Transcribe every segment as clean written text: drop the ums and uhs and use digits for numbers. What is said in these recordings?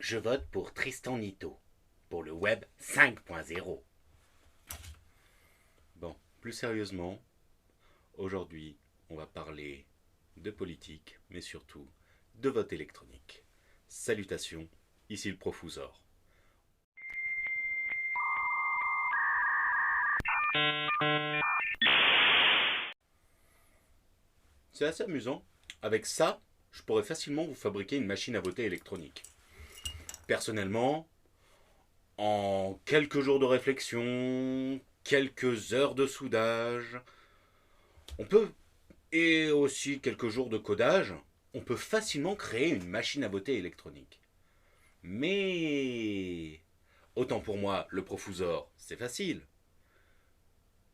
Je vote pour Tristan Nito, pour le web 5.0. Bon, plus sérieusement, aujourd'hui, on va parler de politique, mais surtout de vote électronique. Salutations, ici le Profusor. C'est assez amusant. Avec ça, je pourrais facilement vous fabriquer une machine à voter électronique. Personnellement, en quelques jours de réflexion, quelques heures de soudage, on peut, et aussi quelques jours de codage, on peut facilement créer une machine à voter électronique. Mais, autant pour moi, le Profusor, c'est facile.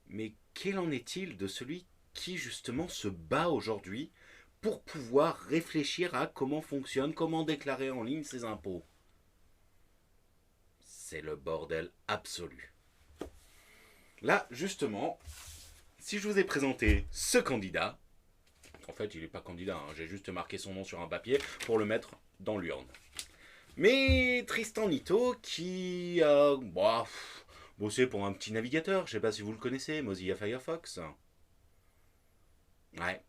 Mais quel en est-il de celui qui justement se bat aujourd'hui pour pouvoir réfléchir à comment fonctionne, comment déclarer en ligne ses impôts? C'est le bordel absolu. Là, justement, si je vous ai présenté ce candidat, en fait, il n'est pas candidat, hein, j'ai juste marqué son nom sur un papier pour le mettre dans l'urne. Mais Tristan Nito, qui a bossé pour un petit navigateur, je ne sais pas si vous le connaissez, Mozilla Firefox. Ouais.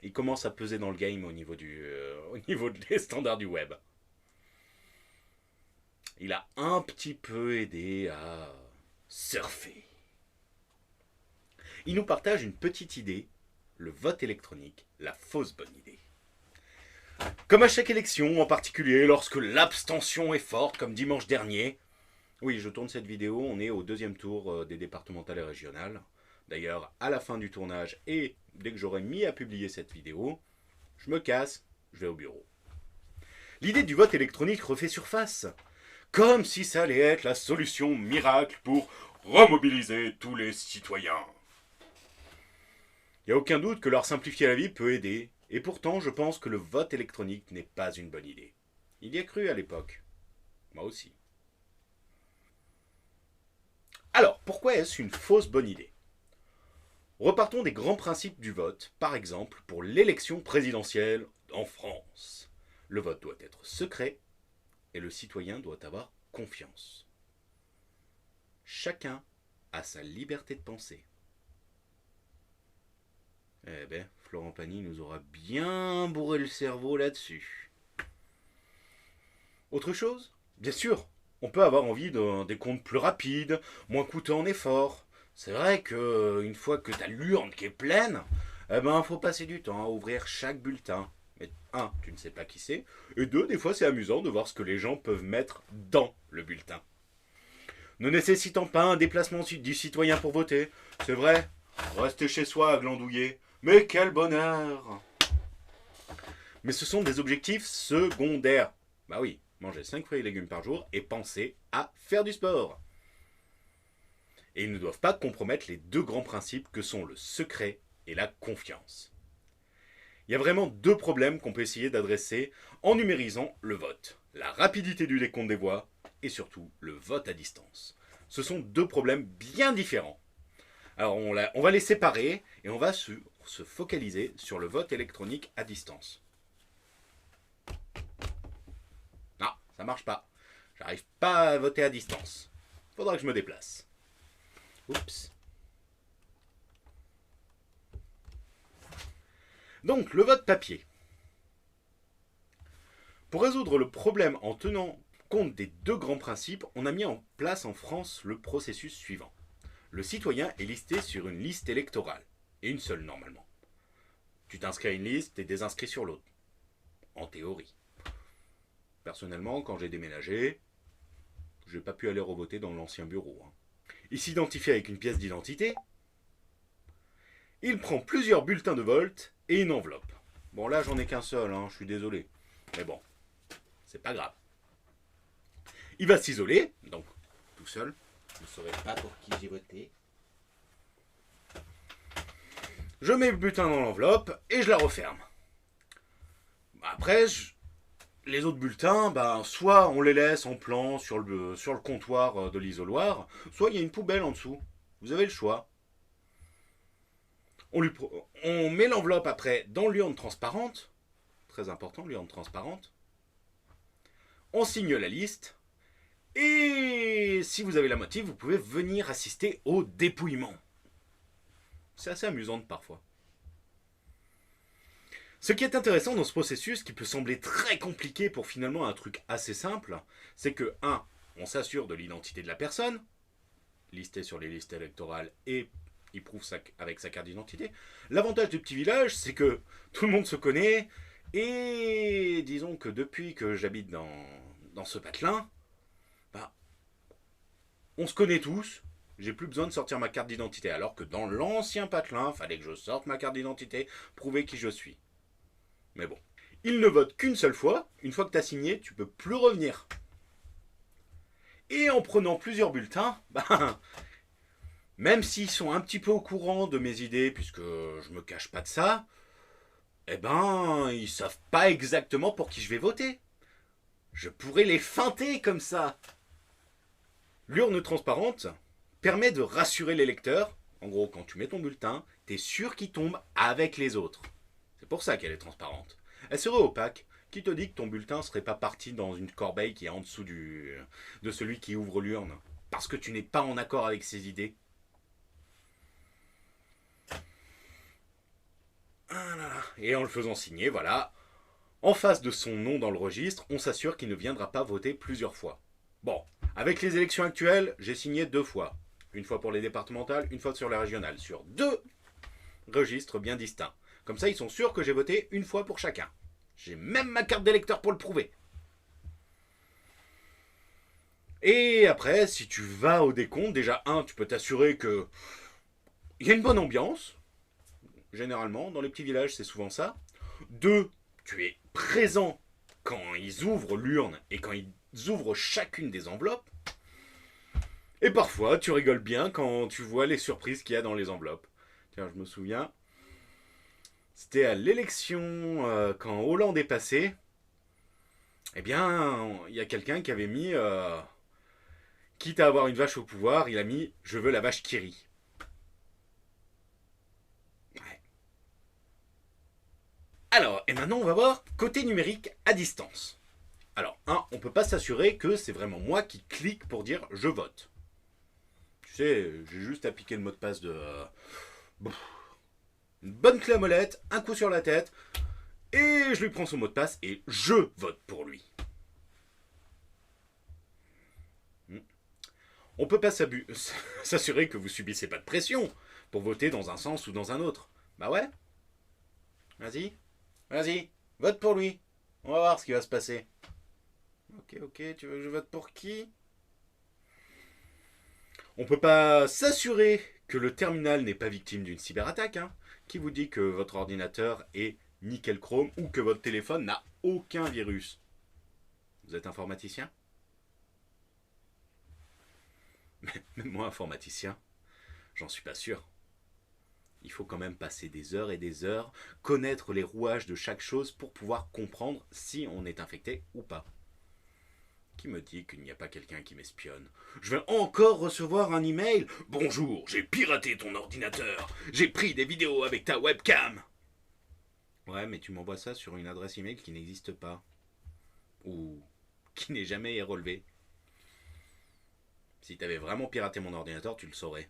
Il commence à peser dans le game au niveau des standards du web. Il a un petit peu aidé à surfer. Il nous partage une petite idée, le vote électronique, la fausse bonne idée. Comme à chaque élection, en particulier lorsque l'abstention est forte, comme dimanche dernier. Oui, je tourne cette vidéo, on est au deuxième tour des départementales et régionales. D'ailleurs, à la fin du tournage et dès que j'aurai mis à publier cette vidéo, je me casse, je vais au bureau. L'idée du vote électronique refait surface, comme si ça allait être la solution miracle pour remobiliser tous les citoyens. Il n'y a aucun doute que leur simplifier la vie peut aider, et pourtant je pense que le vote électronique n'est pas une bonne idée. Il y a cru à l'époque. Moi aussi. Alors, pourquoi est-ce une fausse bonne idée? Repartons des grands principes du vote, par exemple pour l'élection présidentielle en France. Le vote doit être secret et le citoyen doit avoir confiance. Chacun a sa liberté de penser. Eh ben, Florent Pagny nous aura bien bourré le cerveau là-dessus. Autre chose? Bien sûr, on peut avoir envie des comptes plus rapides, moins coûteux en effort. C'est vrai qu'une fois que t'as l'urne qui est pleine, eh ben, faut passer du temps à ouvrir chaque bulletin. Mais un, tu ne sais pas qui c'est, et deux, des fois c'est amusant de voir ce que les gens peuvent mettre dans le bulletin. Ne nécessitant pas un déplacement du citoyen pour voter, c'est vrai, rester chez soi à glandouiller, mais quel bonheur! Mais ce sont des objectifs secondaires. Bah oui, manger 5 fruits et légumes par jour et penser à faire du sport. Et ils ne doivent pas compromettre les deux grands principes que sont le secret et la confiance. Il y a vraiment deux problèmes qu'on peut essayer d'adresser en numérisant le vote. La rapidité du décompte des voix et surtout le vote à distance. Ce sont deux problèmes bien différents. Alors on va les séparer et on va se focaliser sur le vote électronique à distance. Non, ça marche pas. J'arrive pas à voter à distance. Faudra que je me déplace. Oups. Donc, le vote papier. Pour résoudre le problème en tenant compte des deux grands principes, on a mis en place en France le processus suivant. Le citoyen est listé sur une liste électorale, et une seule normalement. Tu t'inscris à une liste et désinscris sur l'autre. En théorie. Personnellement, quand j'ai déménagé, j'ai pas pu aller revoter dans l'ancien bureau. Il s'identifie avec une pièce d'identité. Il prend plusieurs bulletins de vote et une enveloppe. Bon, là, j'en ai qu'un seul, je suis désolé. Mais bon, c'est pas grave. Il va s'isoler, donc tout seul. Je ne saurais pas pour qui j'ai voté. Je mets le bulletin dans l'enveloppe et je la referme. Après, les autres bulletins, soit on les laisse en plan sur le comptoir de l'isoloir, soit il y a une poubelle en dessous. Vous avez le choix. On met l'enveloppe après dans l'urne transparente. Très important, l'urne transparente. On signe la liste. Et si vous avez la motive, vous pouvez venir assister au dépouillement. C'est assez amusant parfois. Ce qui est intéressant dans ce processus, qui peut sembler très compliqué pour finalement un truc assez simple, c'est que 1. On s'assure de l'identité de la personne, listée sur les listes électorales, et il prouve ça avec sa carte d'identité. L'avantage du petit village, c'est que tout le monde se connaît, et disons que depuis que j'habite dans ce patelin, bah, on se connaît tous, j'ai plus besoin de sortir ma carte d'identité, alors que dans l'ancien patelin, fallait que je sorte ma carte d'identité, prouver qui je suis. Mais bon. Ils ne votent qu'une seule fois. Une fois que tu as signé, tu peux plus revenir. Et en prenant plusieurs bulletins, même s'ils sont un petit peu au courant de mes idées, puisque je me cache pas de ça, ils savent pas exactement pour qui je vais voter. Je pourrais les feinter comme ça. L'urne transparente permet de rassurer l'électeur. En gros, quand tu mets ton bulletin, t'es sûr qu'il tombe avec les autres. C'est pour ça qu'elle est transparente. Elle serait opaque. Qui te dit que ton bulletin ne serait pas parti dans une corbeille qui est en dessous de celui qui ouvre l'urne? Parce que tu n'es pas en accord avec ses idées. Et en le faisant signer, voilà, en face de son nom dans le registre, on s'assure qu'il ne viendra pas voter plusieurs fois. Bon, avec les élections actuelles, j'ai signé 2 fois. Une fois pour les départementales, une fois sur les régionales, sur 2 registres bien distincts. Comme ça, ils sont sûrs que j'ai voté une fois pour chacun. J'ai même ma carte d'électeur pour le prouver. Et après, si tu vas au décompte, déjà, tu peux t'assurer que il y a une bonne ambiance. Généralement, dans les petits villages, c'est souvent ça. 2, tu es présent quand ils ouvrent l'urne et quand ils ouvrent chacune des enveloppes. Et parfois, tu rigoles bien quand tu vois les surprises qu'il y a dans les enveloppes. Tiens, je me souviens, c'était à l'élection quand Hollande est passé. Il y a quelqu'un qui avait mis, quitte à avoir une vache au pouvoir, il a mis « Je veux la vache qui rit ». Ouais. Alors, et maintenant on va voir côté numérique à distance. Alors, on ne peut pas s'assurer que c'est vraiment moi qui clique pour dire « Je vote ». Tu sais, j'ai juste appliqué le mot de passe de... une bonne clé à molette, un coup sur la tête, et je lui prends son mot de passe et je vote pour lui. On ne peut pas s'assurer que vous subissez pas de pression pour voter dans un sens ou dans un autre. Bah ouais. Vas-y, vote pour lui. On va voir ce qui va se passer. Ok, tu veux que je vote pour qui? On ne peut pas s'assurer que le terminal n'est pas victime d'une cyberattaque. Qui vous dit que votre ordinateur est nickel chrome ou que votre téléphone n'a aucun virus? Vous êtes informaticien? Même moi, informaticien, j'en suis pas sûr. Il faut quand même passer des heures et des heures, connaître les rouages de chaque chose pour pouvoir comprendre si on est infecté ou pas. Qui me dit qu'il n'y a pas quelqu'un qui m'espionne? Je vais encore recevoir un email. Bonjour, j'ai piraté ton ordinateur. J'ai pris des vidéos avec ta webcam. Ouais, mais tu m'envoies ça sur une adresse email qui n'existe pas. Ou qui n'est jamais relevée. Si tu avais vraiment piraté mon ordinateur, tu le saurais.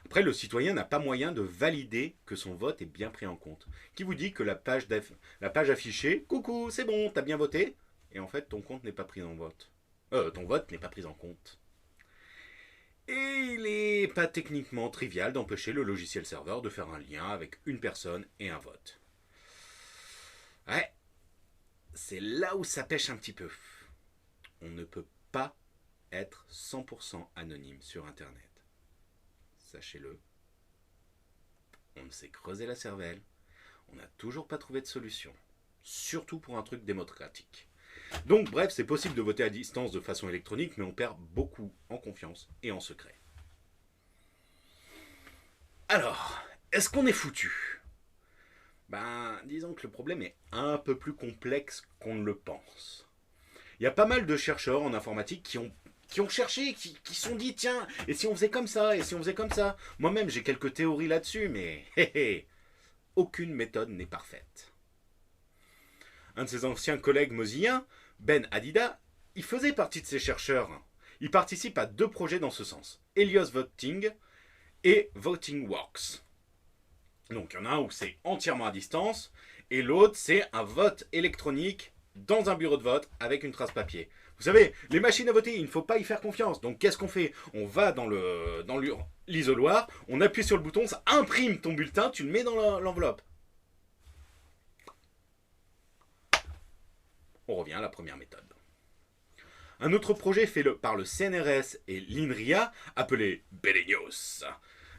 Après, le citoyen n'a pas moyen de valider que son vote est bien pris en compte. Qui vous dit que la page affichée, coucou, c'est bon, t'as bien voté, et en fait ton compte n'est pas pris en vote. Ton vote n'est pas pris en compte. Et il n'est pas techniquement trivial d'empêcher le logiciel serveur de faire un lien avec une personne et un vote. Ouais, c'est là où ça pêche un petit peu. On ne peut pas être 100% anonyme sur Internet. Sachez-le, on s'est creusé la cervelle, on n'a toujours pas trouvé de solution. Surtout pour un truc démocratique. Donc bref, c'est possible de voter à distance de façon électronique, mais on perd beaucoup en confiance et en secret. Alors, est-ce qu'on est foutu? Disons que le problème est un peu plus complexe qu'on ne le pense. Il y a pas mal de chercheurs en informatique qui ont cherché, qui se sont dit, tiens, et si on faisait comme ça, et si on faisait comme ça? Moi-même, j'ai quelques théories là-dessus, mais aucune méthode n'est parfaite. un de ses anciens collègues mozilliens, Ben Hadida, il faisait partie de ces chercheurs. Il participe à 2 projets dans ce sens, Helios Voting et Voting Works. Donc il y en a un où c'est entièrement à distance, et l'autre c'est un vote électronique dans un bureau de vote avec une trace papier. Vous savez, les machines à voter, il ne faut pas y faire confiance. Donc qu'est-ce qu'on fait? On va dans l'isoloir, on appuie sur le bouton, ça imprime ton bulletin, tu le mets dans l'enveloppe. On revient à la première méthode. Un autre projet fait par le CNRS et l'INRIA, appelé Belenios,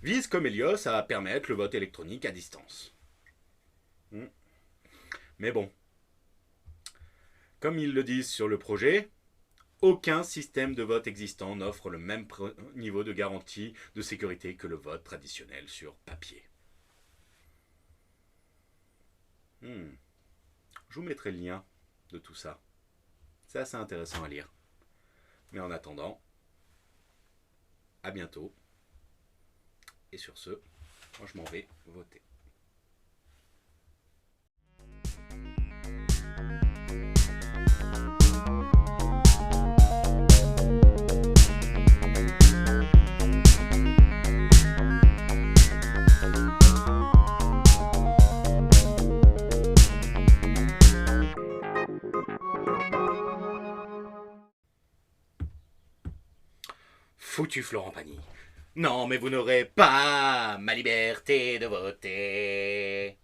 vise comme Helios à permettre le vote électronique à distance. Mais bon, comme ils le disent sur le projet, aucun système de vote existant n'offre le même niveau de garantie de sécurité que le vote traditionnel sur papier. Je vous mettrai le lien de tout ça. C'est assez intéressant à lire. Mais en attendant, à bientôt. Et sur ce, moi je m'en vais voter. Foutu Florent Pagny. Non, mais vous n'aurez pas ma liberté de voter.